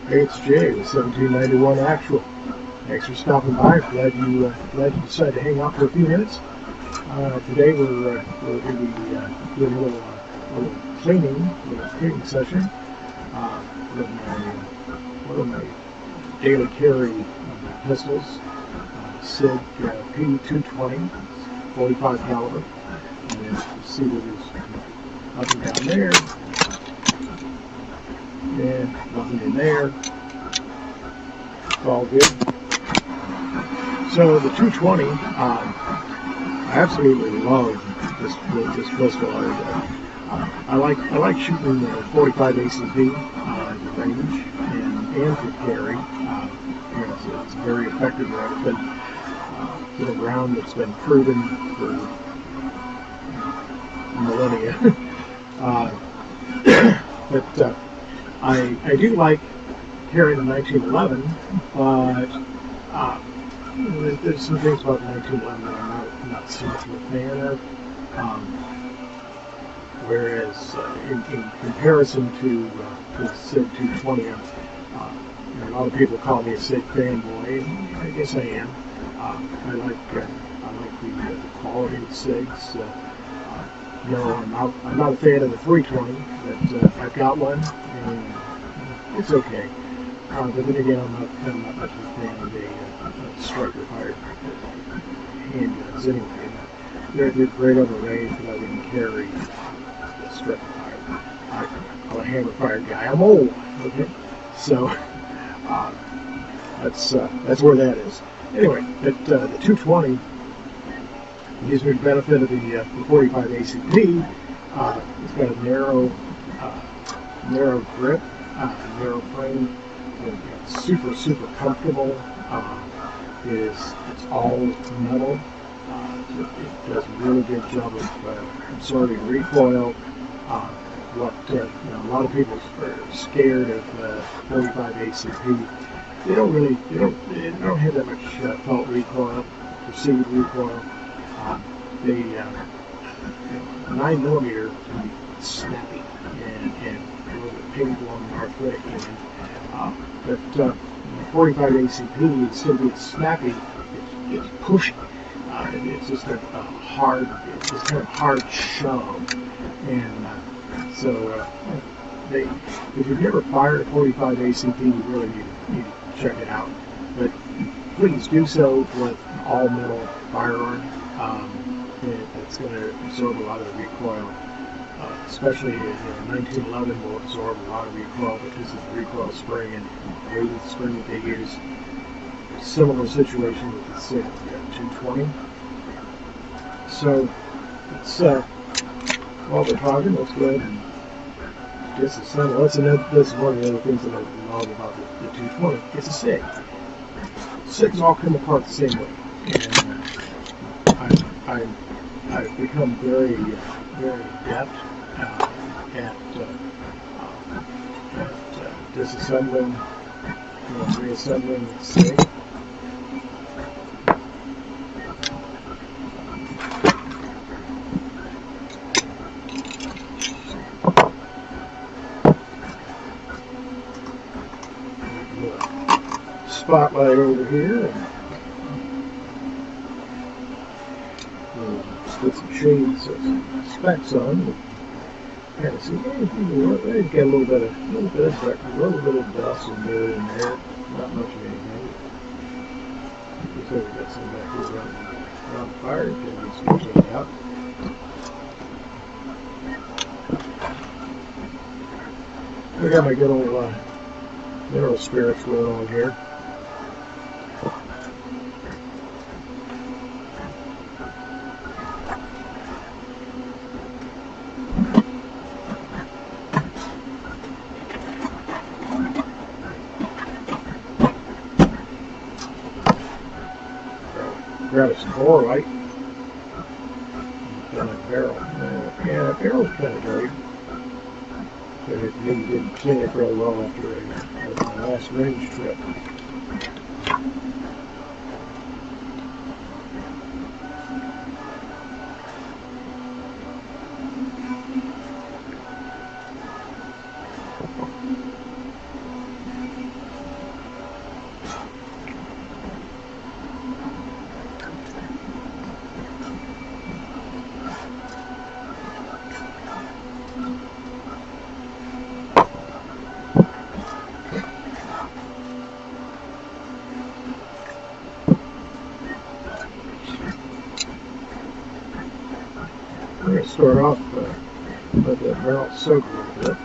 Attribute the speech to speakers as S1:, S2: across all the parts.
S1: Hey, it's Jay with 1791 Actual. Thanks for stopping by. Glad you decided to hang out for a few minutes. Today we're going to be doing a little cleaning session. One of my daily carry pistols, SIG P220, 45 caliber. And you see that there's nothing down there. And nothing in there. It's all good. So the 220, I absolutely love this pistol. I like shooting the 45 ACP range and for carry. It's a very effective round. It's been a round that's been proven for millennia. But I do like carrying the 1911, but there's some things about the 1911 that I'm not so much of a fan of. Whereas in comparison to the SIG 220, a lot of people call me a SIG fanboy, and I guess I am. I like the quality of the SIGs. I'm not a fan of the 320, but I've got one, and it's okay. But then again, I'm not much of a fan of the striker-fired handguns anyway. They're great on the range, but I wouldn't carry the striker-fired. I'm a hammer-fired guy. I'm old, okay? So that's where that is. Anyway, the 220 gives me the benefit of the 45 ACP. It's got a narrow grip, narrow frame. It's super comfortable. It's all metal. It does a really good job of absorbing recoil. A lot of people are scared of 45 ACP. They don't have that much felt recoil, perceived recoil. The 9mm can be snappy and a little bit painful on the arthritic end. But 45 ACP, instead of being snappy, it's pushy. It's just a hard, it's just kind of hard shove. And if you've never fired a 45 ACP, you really need to check it out. But please do so with all metal firearm. It's going to absorb a lot of the recoil, especially 1911 will absorb a lot of recoil because of the recoil spring and the weight of the spring that they use. Similar situation with the SIG 220. So while we're talking, let's go ahead and disassemble. This is one of the other things that I love about the 220. It's a SIG. SIGs all come apart the same way. And I've become very adept at disassembling, reassembling the SIG. Spotlight over here. Put some shades, some specs on. Kind of see they've got a little bit of dirt, a little bit of dust and dirt in there. Not much of anything. Looks like we got some back here around the fire. Can get some cleaned out. I got my good old mineral spirits going on here. Grab a score light. And a barrel. Yeah, that barrel's kind of dirty. So it maybe didn't clean it really well after my last range trip. soak a little bit.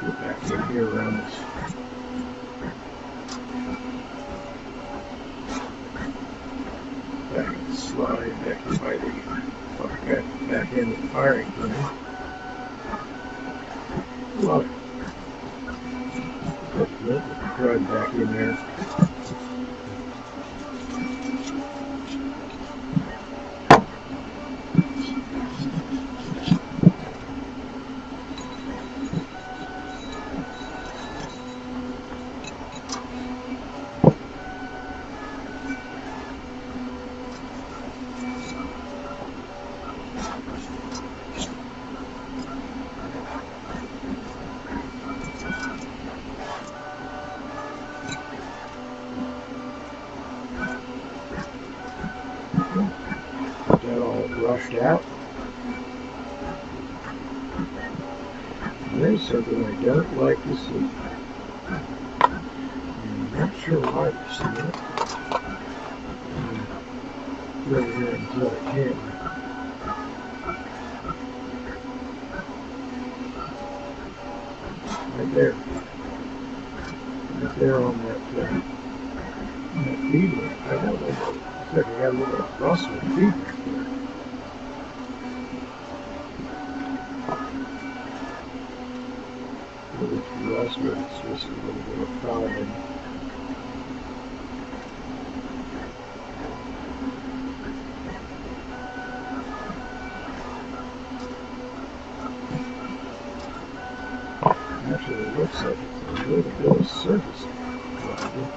S1: Get back in here around this. Back in the slide, back in by the back end of the firing pin. Love it. Put the crud back in there. Brushed out. There's something I don't like to see. I'm not sure why you see it. Right here until the camera. Right there. Right there on that feed ring. I don't know. Looks like I got a little bit of rust with the feed ring there. Rust, but it's just a little bit of fouling. Actually, it looks like it's a little bit of surface problem.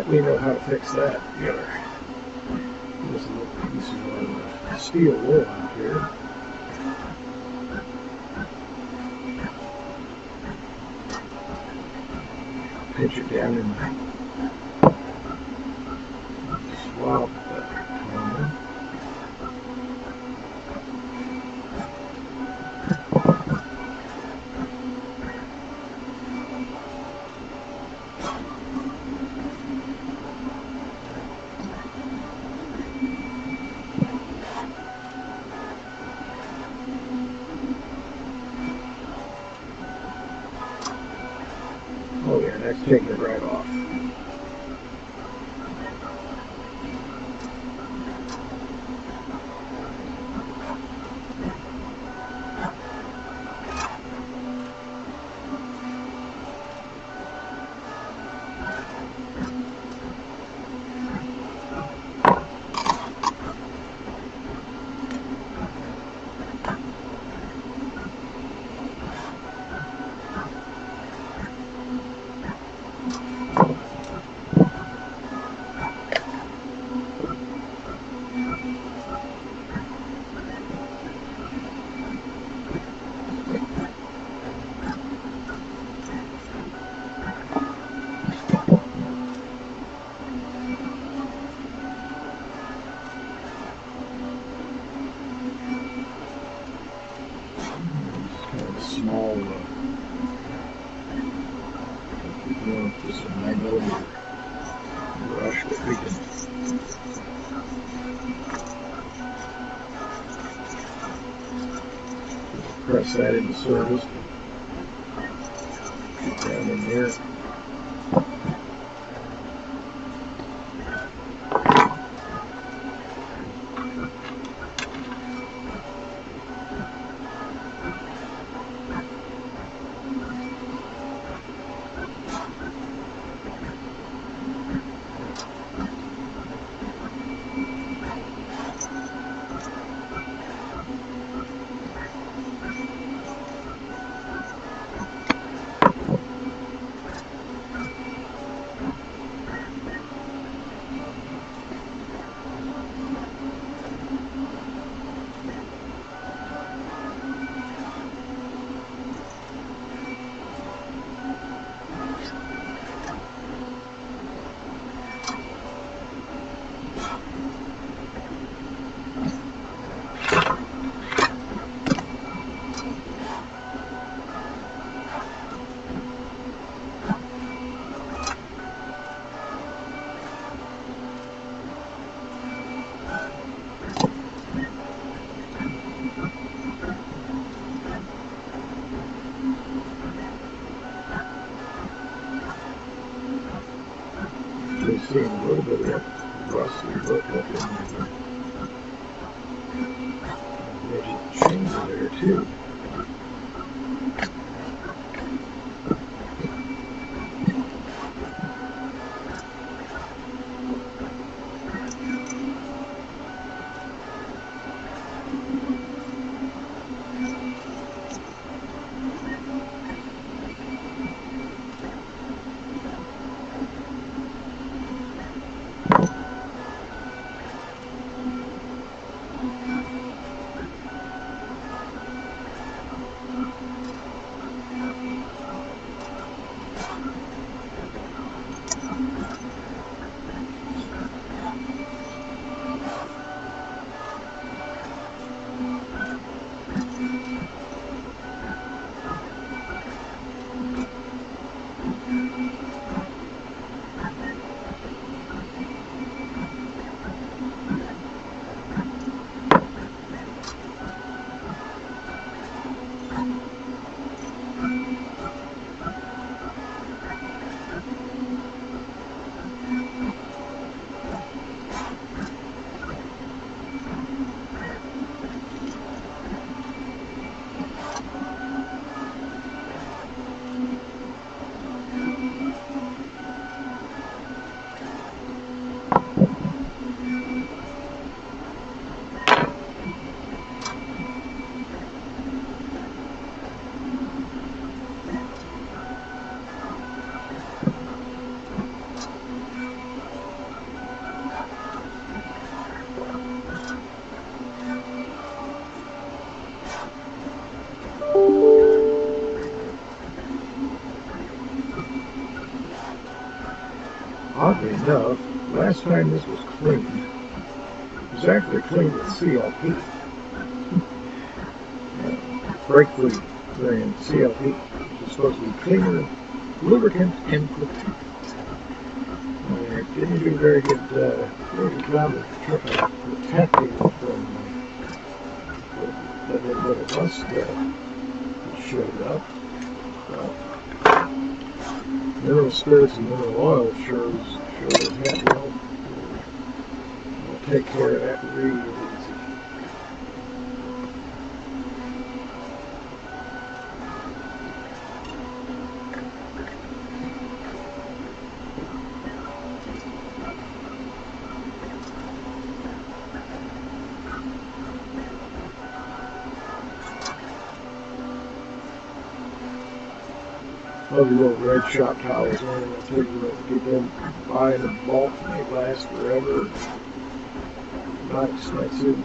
S1: We know how to fix that. We got this little piece of steel wool out here. Pinch it down and swap that corner. Oh yeah, that's taking it right off. Small, just a 9mm brush that we can press that into service. Get down in there. seeing a little bit of that rusty look up in there. Midget chamber there too. Oddly enough, last time this was cleaned, it was actually cleaned with CLP. Brake fluid variant CLP, which is supposed to be cleaner, lubricant, and protectant. It didn't do very good job of protecting from the little bit of rust that showed up. Mineral spirits and mineral oil sure as heck will take care of that real easy. Those little red shop towels, man, I'll tell you what, get them buying in bulk and they last forever. Not expensive.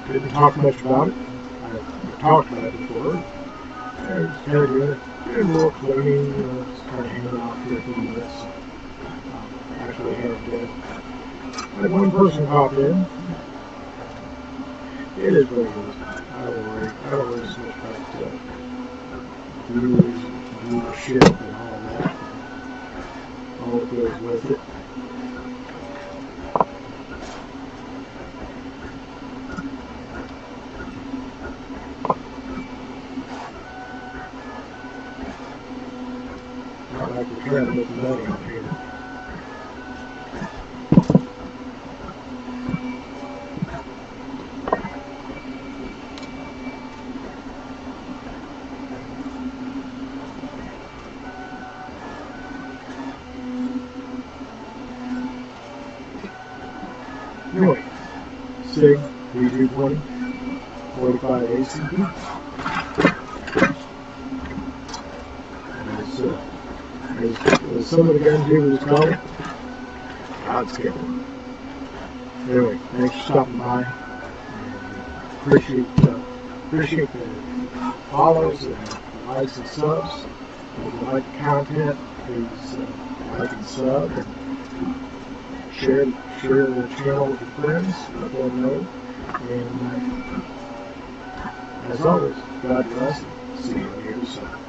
S1: Didn't talk much about it. I talked about it before. I was kind of doing a little cleaning, just kind of hanging out for a few minutes. Actually had one person pop in. It is what it is. I don't worry so much about viewership and all that. All that goes with it. Not like we're trying to make money on here. Anyway, SIG P220, 45 ACP. As some of the guns here was called, God's given. Anyway, thanks for stopping by. And appreciate the follows and likes and subs. If you like the content, please like and sub and share the channel with your friends. Let them know. And as always, God bless. See you on the other side.